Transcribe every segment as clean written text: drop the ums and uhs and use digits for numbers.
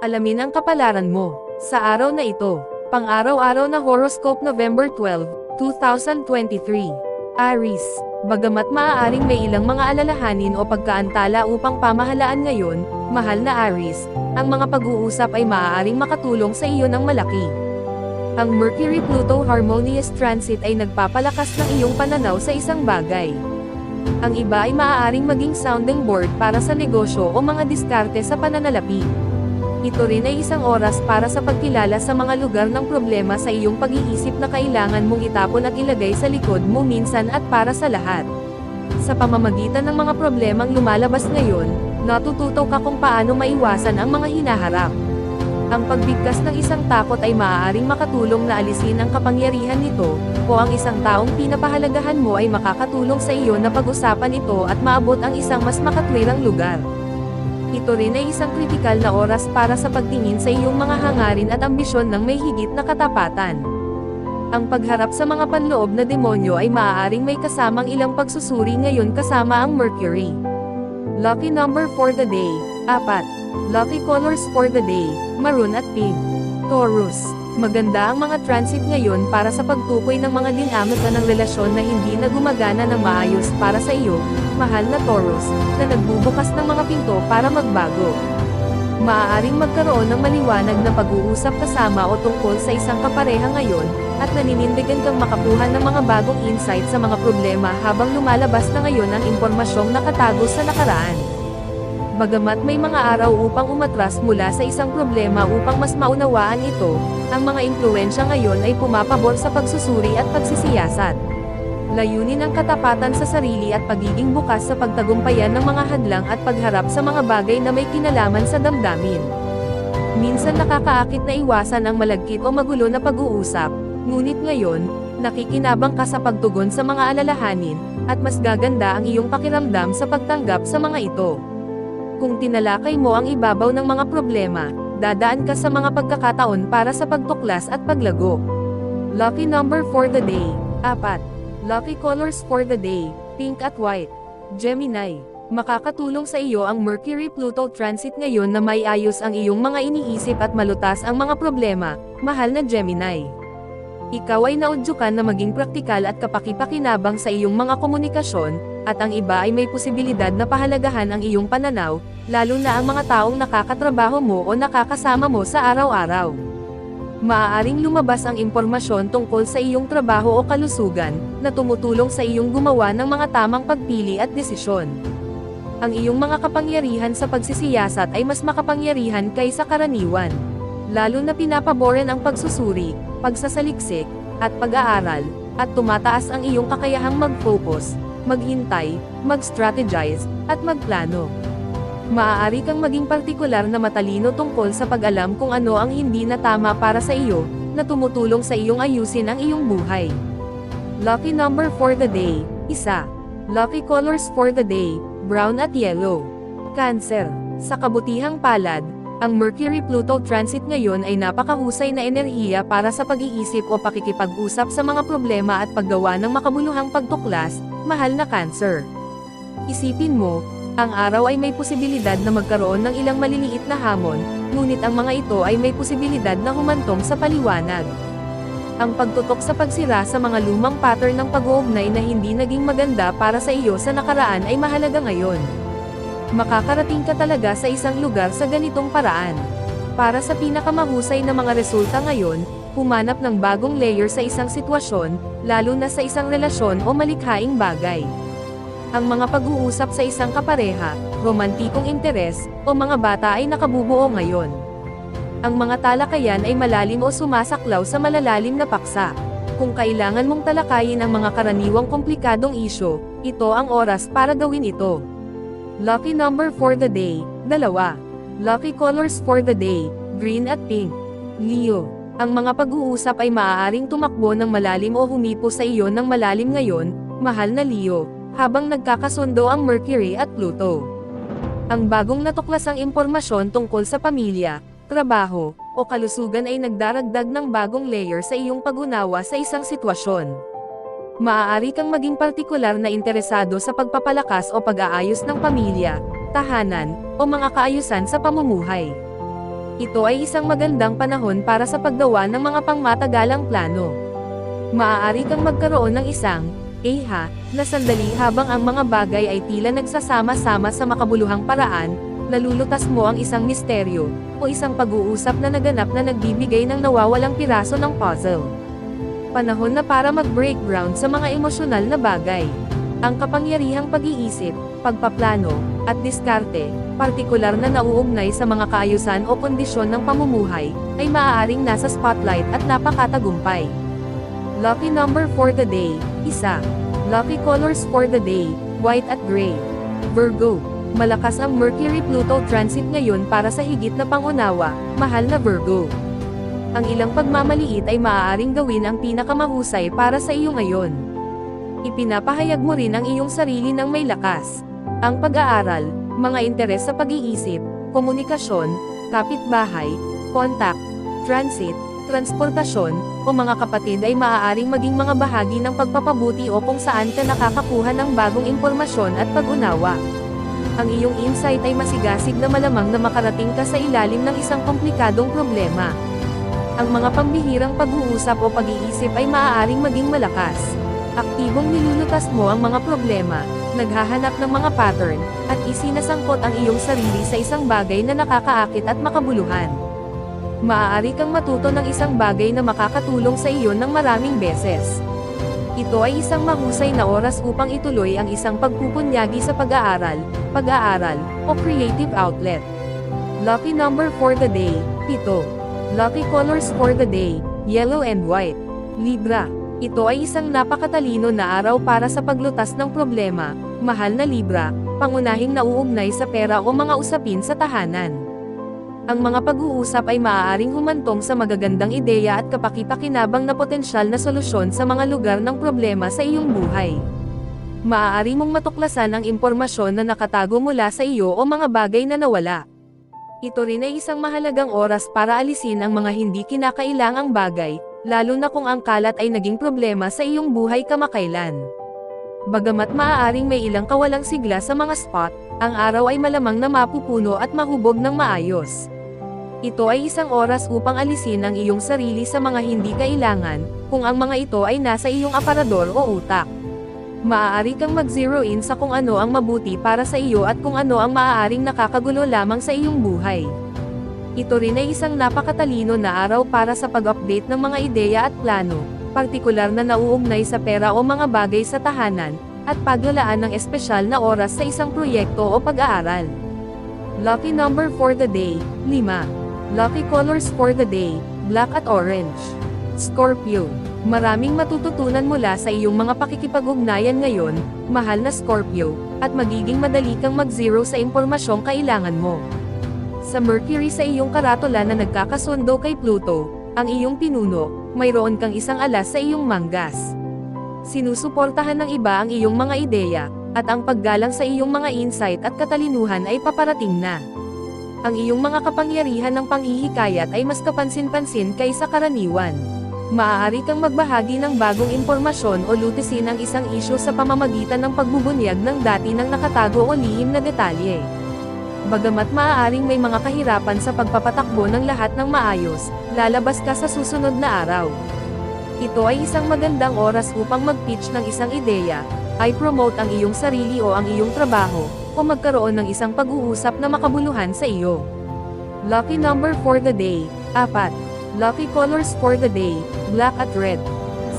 Alamin ang kapalaran mo sa araw na ito. Pang-araw-araw na horoscope November 12, 2023. Aries, bagamat maaaring may ilang mga alalahanin o pagkaantala upang pamahalaan ngayon, mahal na Aries, ang mga pag-uusap ay maaaring makatulong sa iyo ng malaki. Ang Mercury-Pluto harmonious transit ay nagpapalakas ng iyong pananaw sa isang bagay. Ang iba ay maaaring maging sounding board para sa negosyo o mga diskarte sa pananalapi. Ito rin ay isang oras para sa pagkilala sa mga lugar ng problema sa iyong pag-iisip na kailangan mong itapon at ilagay sa likod mo minsan at para sa lahat. Sa pamamagitan ng mga problemang lumalabas ngayon, natututo ka kung paano maiwasan ang mga hinaharap. Ang pagbigkas ng isang takot ay maaaring makatulong na alisin ang kapangyarihan nito, o ang isang taong pinapahalagahan mo ay makakatulong sa iyo na pag-usapan ito at maabot ang isang mas makatwirang lugar. Ito rin ay isang kritikal na oras para sa pagtingin sa iyong mga hangarin at ambisyon ng may higit na katapatan. Ang pagharap sa mga panloob na demonyo ay maaaring may kasamang ilang pagsusuri ngayon kasama ang Mercury. Lucky number for the day, 4. Lucky colors for the day, maroon at pink. Taurus, maganda ang mga transit ngayon para sa pagtukoy ng mga dinamika ng relasyon na hindi na gumagana ng maayos para sa iyo, mahal na Taurus, na nagbubukas ng mga pinto para magbago. Maaaring magkaroon ng maliwanag na pag-uusap kasama o tungkol sa isang kapareha ngayon, at naninindigan kang makakuha ng mga bagong insight sa mga problema habang lumalabas na ngayon ang impormasyong nakatago sa nakaraan. Bagamat may mga araw upang umatras mula sa isang problema upang mas maunawaan ito, ang mga impluwensya ngayon ay pumapabor sa pagsusuri at pagsisiyasat. Layunin ang katapatan sa sarili at pagiging bukas sa pagtagumpayan ng mga hadlang at pagharap sa mga bagay na may kinalaman sa damdamin. Minsan nakakaakit na iwasan ang malagkit o magulo na pag-uusap, ngunit ngayon, nakikinabang ka sa pagtugon sa mga alalahanin, at mas gaganda ang iyong pakiramdam sa pagtanggap sa mga ito. Kung tinalakay mo ang ibabaw ng mga problema, dadaan ka sa mga pagkakataon para sa pagtuklas at paglago. Lucky number for the day, 4. Lucky colors for the day, pink at white. Gemini, makakatulong sa iyo ang Mercury-Pluto transit ngayon na may ayos ang iyong mga iniisip at malutas ang mga problema, mahal na Gemini. Ikaw ay naudyukan na maging praktikal at kapaki-pakinabang sa iyong mga komunikasyon, at ang iba ay may posibilidad na pahalagahan ang iyong pananaw, lalo na ang mga taong nakakatrabaho mo o nakakasama mo sa araw-araw. Maaaring lumabas ang impormasyon tungkol sa iyong trabaho o kalusugan, na tumutulong sa iyong gumawa ng mga tamang pagpili at desisyon. Ang iyong mga kapangyarihan sa pagsisiyasat ay mas makapangyarihan kaysa karaniwan. Lalo na pinapaboran ang pagsusuri, pagsasaliksik, at pag-aaral, at tumataas ang iyong kakayahang mag-focus, maghintay, mag-strategize, at magplano. Maaari kang maging partikular na matalino tungkol sa pag-alam kung ano ang hindi na tama para sa iyo, na tumutulong sa iyong ayusin ang iyong buhay. Lucky number for the day, 1. Lucky colors for the day, brown at yellow. Cancer, sa kabutihang palad, ang Mercury-Pluto transit ngayon ay napakahusay na enerhiya para sa pag-iisip o pakikipag-usap sa mga problema at paggawa ng makabuluhang pagtuklas, mahal na Cancer. Isipin mo, ang araw ay may posibilidad na magkaroon ng ilang maliliit na hamon, ngunit ang mga ito ay may posibilidad na humantong sa paliwanag. Ang pagtutok sa pagsira sa mga lumang pattern ng pag-uugnay na hindi naging maganda para sa iyo sa nakaraan ay mahalaga ngayon. Makakarating ka talaga sa isang lugar sa ganitong paraan. Para sa pinakamahusay na mga resulta ngayon, humanap ng bagong layer sa isang sitwasyon, lalo na sa isang relasyon o malikhaing bagay. Ang mga pag-uusap sa isang kapareha, romantikong interes, o mga bata ay nakabubuo ngayon. Ang mga talakayan ay malalim o sumasaklaw sa malalalim na paksa. Kung kailangan mong talakayin ang mga karaniwang komplikadong isyu, ito ang oras para gawin ito. Lucky number for the day, 2. Lucky colors for the day, green at pink. Leo, ang mga pag-uusap ay maaaring tumakbo ng malalim o humipo sa iyo ng malalim ngayon, mahal na Leo, habang nagkakasundo ang Mercury at Pluto. Ang bagong natuklasang impormasyon tungkol sa pamilya, trabaho, o kalusugan ay nagdaragdag ng bagong layer sa iyong pag-unawa sa isang sitwasyon. Maaari kang maging partikular na interesado sa pagpapalakas o pag-aayos ng pamilya, tahanan, o mga kaayusan sa pamumuhay. Ito ay isang magandang panahon para sa paggawa ng mga pangmatagalang plano. Maaari kang magkaroon ng isang na sandali habang ang mga bagay ay tila nagsasama-sama sa makabuluhang paraan, nalulutas mo ang isang misteryo, o isang pag-uusap na naganap na nagbibigay ng nawawalang piraso ng puzzle. Panahon na para mag-break ground sa mga emosyonal na bagay. Ang kapangyarihang pag-iisip, pagpaplano, at diskarte, partikular na nauugnay sa mga kaayusan o kondisyon ng pamumuhay, ay maaaring nasa spotlight at napakatagumpay. Lucky number for the day, 1. Lucky colors for the day, white at gray. Virgo, malakas ang Mercury-Pluto transit ngayon para sa higit na pangunawa, mahal na Virgo. Ang ilang pagmamaliit ay maaaring gawin ang pinakamahusay para sa iyo ngayon. Ipinapahayag mo rin ang iyong sarili ng may lakas. Ang pag-aaral, mga interes sa pag-iisip, komunikasyon, kapitbahay, kontak, transit, transportasyon, o mga kapatid ay maaaring maging mga bahagi ng pagpapabuti o kung saan ka nakakakuha ng bagong impormasyon at pag-unawa. Ang iyong insight ay masigasig na malamang na makarating ka sa ilalim ng isang komplikadong problema. Ang mga pambihirang pag-uusap o pag-iisip ay maaaring maging malakas. Aktibong nilulutas mo ang mga problema, naghahanap ng mga pattern, at isinasangkot ang iyong sarili sa isang bagay na nakakaakit at makabuluhan. Maaari kang matuto ng isang bagay na makakatulong sa iyo ng maraming beses. Ito ay isang mahusay na oras upang ituloy ang isang pagpupunyagi sa pag-aaral, o creative outlet. Lucky number for the day, 7. Lucky colors for the day, yellow and white. Libra, ito ay isang napakatalino na araw para sa paglutas ng problema, mahal na Libra, pangunahing nauugnay sa pera o mga usapin sa tahanan. Ang mga pag-uusap ay maaaring humantong sa magagandang ideya at kapaki-pakinabang na potensyal na solusyon sa mga lugar ng problema sa iyong buhay. Maaari mong matuklasan ang impormasyon na nakatago mula sa iyo o mga bagay na nawala. Ito rin ay isang mahalagang oras para alisin ang mga hindi kinakailangang bagay, lalo na kung ang kalat ay naging problema sa iyong buhay kamakailan. Bagamat maaaring may ilang kawalang sigla sa mga spot, ang araw ay malamang na mapupuno at mahubog ng maayos. Ito ay isang oras upang alisin ang iyong sarili sa mga hindi kailangan, kung ang mga ito ay nasa iyong aparador o utak. Maaari kang mag-zero in sa kung ano ang mabuti para sa iyo at kung ano ang maaaring nakakagulo lamang sa iyong buhay. Ito rin ay isang napakatalino na araw para sa pag-update ng mga ideya at plano, partikular na nauugnay sa pera o mga bagay sa tahanan, at paglalaan ng espesyal na oras sa isang proyekto o pag-aaral. Lucky number for the day, 5. Lucky colors for the day, black at orange. Scorpio, maraming matututunan mula sa iyong mga pakikipag-ugnayan ngayon, mahal na Scorpio, at magiging madali kang mag-zero sa impormasyong kailangan mo. Sa Mercury sa iyong karatula na nagkakasundo kay Pluto, ang iyong pinuno, mayroon kang isang alas sa iyong manggas. Sinusuportahan ng iba ang iyong mga ideya, at ang paggalang sa iyong mga insight at katalinuhan ay paparating na. Ang iyong mga kapangyarihan ng panghihikayat ay mas kapansin-pansin kaysa karaniwan. Maaari kang magbahagi ng bagong impormasyon o lutisin ang isang isyu sa pamamagitan ng pagbubunyag ng dati ng nakatago o lihim na detalye. Bagamat maaaring may mga kahirapan sa pagpapatakbo ng lahat ng maayos, lalabas ka sa susunod na araw. Ito ay isang magandang oras upang mag-pitch ng isang ideya, ay promote ang iyong sarili o ang iyong trabaho, o magkaroon ng isang pag-uusap na makabuluhan sa iyo. Lucky number for the day, 4. Lucky colors for the day, black at red.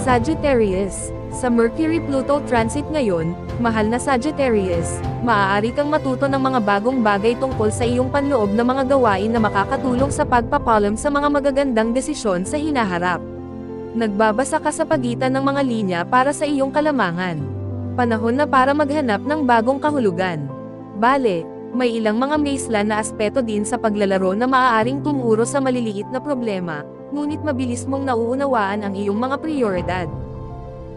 Sagittarius, sa Mercury-Pluto transit ngayon, mahal na Sagittarius, maaari kang matuto ng mga bagong bagay tungkol sa iyong panloob na mga gawain na makakatulong sa pagpapalam sa mga magagandang desisyon sa hinaharap. Nagbabasa ka sa pagitan ng mga linya para sa iyong kalamangan. Panahon na para maghanap ng bagong kahulugan. Bale, may ilang mga maisla na aspeto din sa paglalaro na maaaring tumuro sa maliliit na problema, ngunit mabilis mong nauunawaan ang iyong mga prioridad.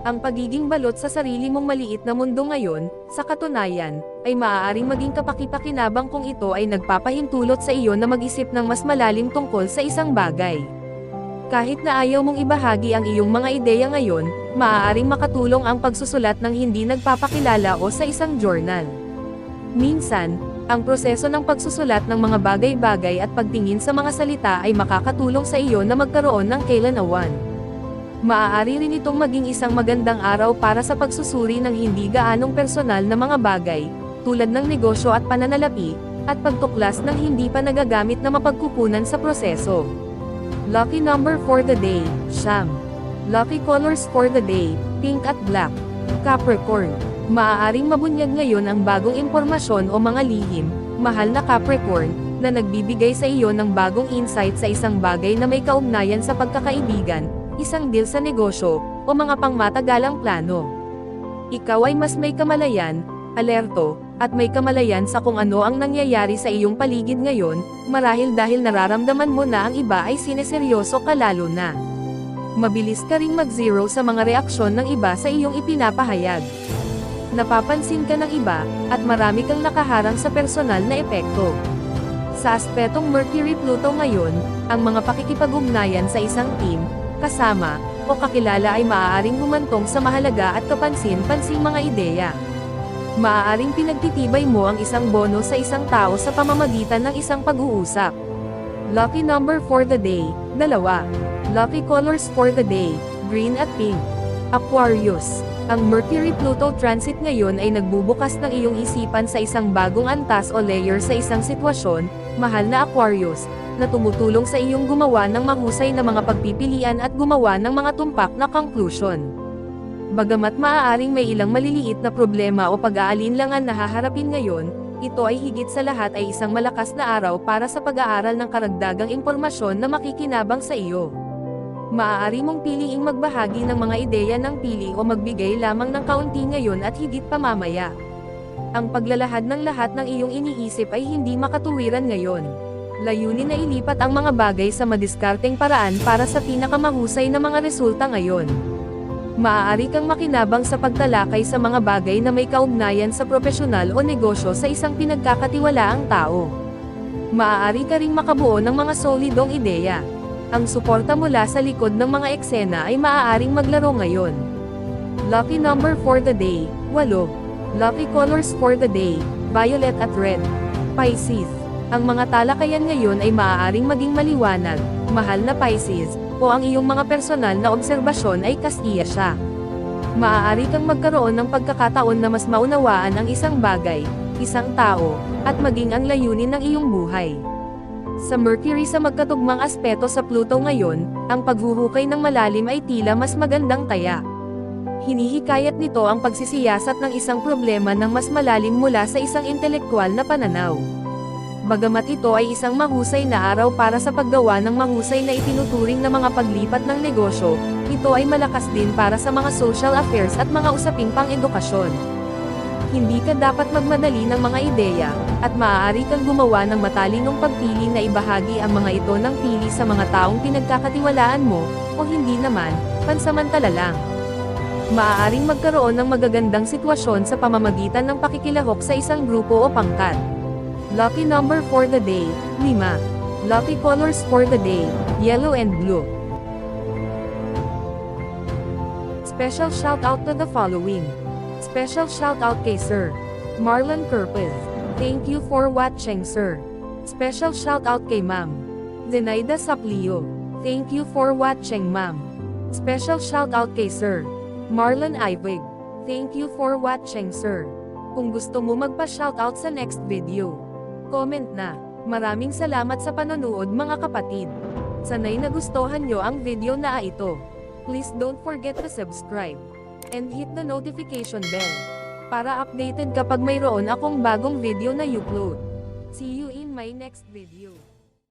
Ang pagiging balot sa sarili mong maliit na mundo ngayon, sa katunayan, ay maaaring maging kapaki-pakinabang kung ito ay nagpapahintulot sa iyo na mag-isip ng mas malalim tungkol sa isang bagay. Kahit na ayaw mong ibahagi ang iyong mga ideya ngayon, maaaring makatulong ang pagsusulat ng hindi nagpapakilala o sa isang journal. Minsan, Ang proseso ng pagsusulat ng mga bagay-bagay at pagtingin sa mga salita ay makakatulong sa iyo na magkaroon ng kailanawan. Maaari rin itong maging isang magandang araw para sa pagsusuri ng hindi gaanong personal na mga bagay, tulad ng negosyo at pananalapi, at pagtuklas ng hindi pa nagagamit na mapagkukunan sa proseso. Lucky number for the day, Siyam. Lucky colors for the day, pink at black. Capricorn. Maaaring mabunyag ngayon ang bagong impormasyon o mga lihim, mahal na Capricorn, na nagbibigay sa iyo ng bagong insight sa isang bagay na may kaugnayan sa pagkakaibigan, isang deal sa negosyo, o mga pangmatagalang plano. Ikaw ay mas may kamalayan, alerto, at may kamalayan sa kung ano ang nangyayari sa iyong paligid ngayon, marahil dahil nararamdaman mo na ang iba ay sineseryoso ka lalo na. Mabilis ka ring mag-zero sa mga reaksyon ng iba sa iyong ipinapahayag. Napapansin ka ng iba, at marami kang nakaharang sa personal na epekto. Sa aspetong Mercury-Pluto ngayon, ang mga pakikipag-ugnayan sa isang team, kasama, o kakilala ay maaaring humantong sa mahalaga at kapansin-pansing mga ideya. Maaaring pinagtitibay mo ang isang bono sa isang tao sa pamamagitan ng isang pag-uusap. Lucky number for the day, 2. Lucky colors for the day, green at pink. Aquarius. Ang Mercury-Pluto transit ngayon ay nagbubukas ng iyong isipan sa isang bagong antas o layer sa isang sitwasyon, mahal na Aquarius, na tumutulong sa iyong gumawa ng mahusay na mga pagpipilian at gumawa ng mga tumpak na conclusion. Bagamat maaaring may ilang maliliit na problema o pag-aalinlangan na haharapin ngayon, ito ay higit sa lahat ay isang malakas na araw para sa pag-aaral ng karagdagang impormasyon na makikinabang sa iyo. Maaari mong piliing magbahagi ng mga ideya ng pili o magbigay lamang ng kaunti ngayon at higit pa mamaya. Ang paglalahad ng lahat ng iyong iniisip ay hindi makatuwiran ngayon. Layunin na ilipat ang mga bagay sa madiskarteng paraan para sa pinakamahusay na mga resulta ngayon. Maaari kang makinabang sa pagtalakay sa mga bagay na may kaugnayan sa propesyonal o negosyo sa isang pinagkakatiwalaang tao. Maaari ka ring makabuo ng mga solidong ideya. Ang suporta mula sa likod ng mga eksena ay maaaring maglaro ngayon. Lucky number for the day, 8. Lucky colors for the day, violet at red. Pisces. Ang mga talakayan ngayon ay maaaring maging maliwanag, mahal na Pisces, o ang iyong mga personal na obserbasyon ay kastiya siya. Maaari kang magkaroon ng pagkakataon na mas maunawaan ang isang bagay, isang tao, at maging ang layunin ng iyong buhay. Sa Mercury sa magkatugmang aspeto sa Pluto ngayon, ang paghuhukay ng malalim ay tila mas magandang taya. Hinihikayat nito ang pagsisiyasat ng isang problema ng mas malalim mula sa isang intelektual na pananaw. Bagamat ito ay isang mahusay na araw para sa paggawa ng mahusay na itinuturing na mga paglipat ng negosyo, ito ay malakas din para sa mga social affairs at mga usaping pang-edukasyon. Hindi ka dapat magmadali ng mga ideya, at maaari kang gumawa ng matalinong pagpili na ibahagi ang mga ito ng pili sa mga taong pinagkakatiwalaan mo, o hindi naman, pansamantala lang. Maaaring magkaroon ng magagandang sitwasyon sa pamamagitan ng pakikilahok sa isang grupo o pangkat. Lucky number for the day, 5. Lucky colors for the day, yellow and blue. Special shout out to the following. Special shout out kay Sir Marlon Kerpez. Thank you for watching, sir. Special shout out kay Ma'am Zenaida Saplio. Thank you for watching, Ma'am. Special shout out kay Sir Marlon Ivig. Thank you for watching, sir. Kung gusto mo magpa-shoutout sa next video, comment na. Maraming salamat sa panonood mga kapatid. Sanay nagustuhan nyo ang video na ito. Please don't forget to subscribe and hit the notification bell para updated kapag mayroon akong bagong video na upload. See you in my next video.